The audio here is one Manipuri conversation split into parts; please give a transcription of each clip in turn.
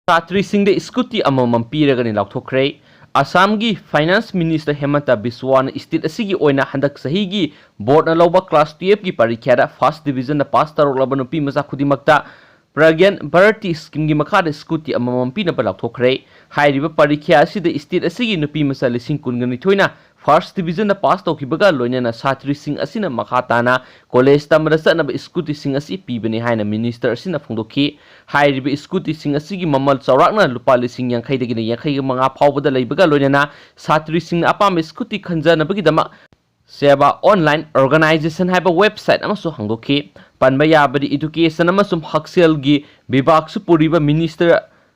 छात्रीसिंगदे स्कूटी अममम पीरगनि लाउथोखरे। असम की फाइनेंस मिनिस्टर हेमंत बिस्वान स्टेट असिगी ओइना हंदक सहीगी बोर्ड न लौबा क्लास 12 की परीक्षा फर्स्ट डिवीजन पास तौरब नुपी मचा खुदिमक्ता प्रज्ञान भारती स्कीम की मखाद स्कूटी अममम पीनब लाउथोखरे। हाइरिबा परीक्षा असिदा स्टेट असिगी नुपी मचा 2019 फर्स्ट डिवीजन पास तौखिबगा लोइनना छात्रीसिंग असिना मखा ताना कॉलेज तमदा चनब स्कूटीसिंग असी पीबने हाइना मिनिस्टर असिना फोंदोखि। हाइरिबा स्कूटीसिंग असिगी ममल चौराकना लुपा 50,000 फाउबदा लैबगा लोइनना छात्रीसिंग अपाम स्कूटी खंजनबगिदमा सेवा ऑनलाइन ऑर्गेनाइजेशन है वेबसाइट हांगोखी। पनब याबदी एजुकेशन हक्सेलगी विभाग पुरीब मिनिस्टर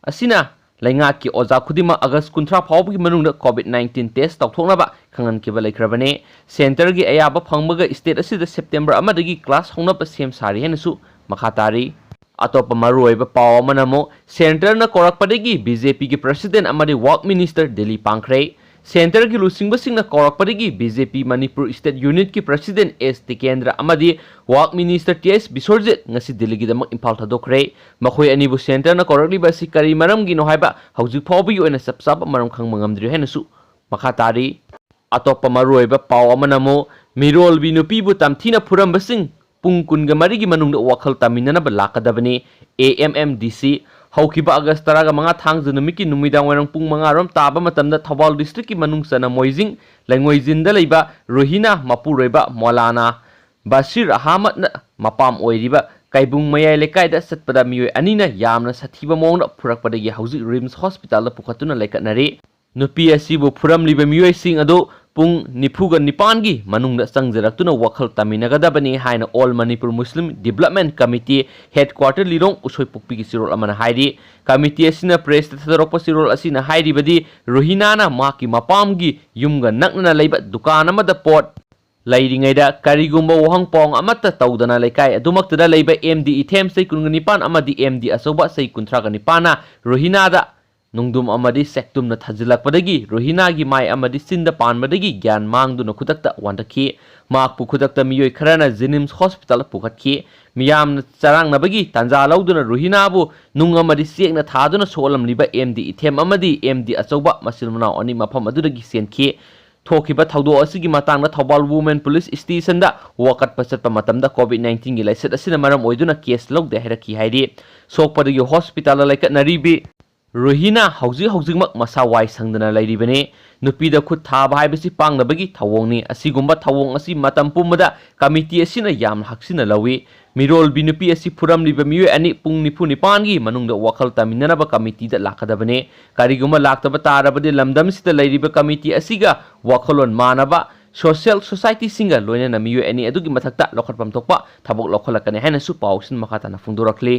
असिना लैंगाक की ओजा खुदिमा अगस्त 30 फाउबगी मनुंग कोविड-19 टेस्ट तौथोनबा खंगनखिबा लेख्रबने। सेंटर की अयाब फंगबगा स्टेट असिदा सेप्टेम्बर अमदगी क्लास होनब सेम सारी हेनसु मखा तारी। अतोप मरुओइबा पाव अमनमो सेंटर न कोरकपदगी बीजेपी की प्रेसिडेंट अमदी वर्क मिनिस्टर दिल्ली पांखरे। सेंटर की लुसिंगबसिंग न कोरकपदगी बीजेपी मणिपुर स्टेट यूनिट की प्रेसिडेंट एस टिकेंद्र अमदी work minister TS Biswajit ngasi Delhi दम इम्फाल थादोखरे। मखोय अनिबु सेंटर न कोरकलिबसि करी मरमगिनो हाइबा हौजिक फाउबगी ओइना सबसाब मरम खंग मंगमद्रि हेनसु मखा तारी। अतोप मरुओइबा पाव अमनमो मिरोलबी नुपीबु तमथीना फुरमबसिंग पुंग कुनगा मरिगी मनुंग वखल तामिननब लाकदबने। AMMDC हौखिबा अगस्त 15 थांग नुमिकी नुमिदांग वरंग पुंग 5 रोम ताबा मतमदा थौबाल डिस्ट्रिक्ट की मनुंग सना मोइजिंग लैंगोइजिनदा लैबा रोहिना मपुरोइबा मौलाना बशीर अहमद मपाम ओइरिबा काइबुंग मयाय लेकाइदा सतपदा मियोय अनिना यामना सथीबा मोंग फुरकपदगी हौजिक रिम्स हॉस्पिटल पुखतुना लेकनरे। नुपी असिबु फुरमलिबा मियोय सिंग अदो पुंग 49 की मनुंग चंगजरक्तुना वखल तामिनगदबनी हाइना ऑल मणिपुर मुस्लिम डेवलपमेंट कमिटी हेडक्वार्टर लिरोंग उसोय पुक्पी की सिरोल अमना हाइरी। कमिटी असिना प्रेस थदरोप सिरोल असिना हाइरिबदी रोहिनाना माकी मपामगी युमगा नकना लैबा दुकान अमदा पोट लैरिङैदा करिगुम्बा वहंपोंग अमत्ता तौदना लेकाय अदुमक्तदा लैबा MD इथेम सै 19 अमदी MD असौबा सै 39 रोहिनादा नुंगदुम अमदी सेक्तुम न थजिलकपदगी रोहिनागी माय अमदी सिंद पानबदगी ज्ञान मांगदुन खुदक्ता वांदखि। माकपु खुदक्ता मियोय खरना जेनिम्स हॉस्पिटल पुखतखि। मियाम चरांगनबगी तंजा लौदुन रोहिनाबु नुंग अमदी सेकना थादुन सोलमलिबा MD इथेम अमदी MD असौबा मसिलमना अनि मफम अदुदगी सेनखि। थोखिबा थौदो असिगी मतंगदा थौबाल वुमेन पुलिस स्टेशन दा वकत पचतपा मतमदा कोविड-19 की लाइसेट असिना मरम ओइदुना केस लौदे हैरखि हाइरि। सोकपदगी हॉस्पिटल लाइकनरिबी रोहिना हौजिक मसा वाई संगदना लैरिबने। नुपीदा खुद थाबा हाइबसि पांगनबगी थवोंगनि। असिगुम्बा थवोंग असी मतम पुमदा कमिटी असिना याम हक्सिना लवी। मिरोलबी नुपी असी फुरमलिबा मियोय अनि पुंग 49 की मनुंगदा वखल तामिननबा कमिटीदा लाकदबने। करिगुम्बा लाक्तबा तारबदि लमदमसिदा लैरिबा कमिटी असिगा वखलोन मानबा सोशल सोसाइटी सिंगा लोइना मियोय अनि अदुगी मथक्ता लखटपम थोकपा थबक लखलकने हैनसु पाउसिन मखाताना फुंदोरखले।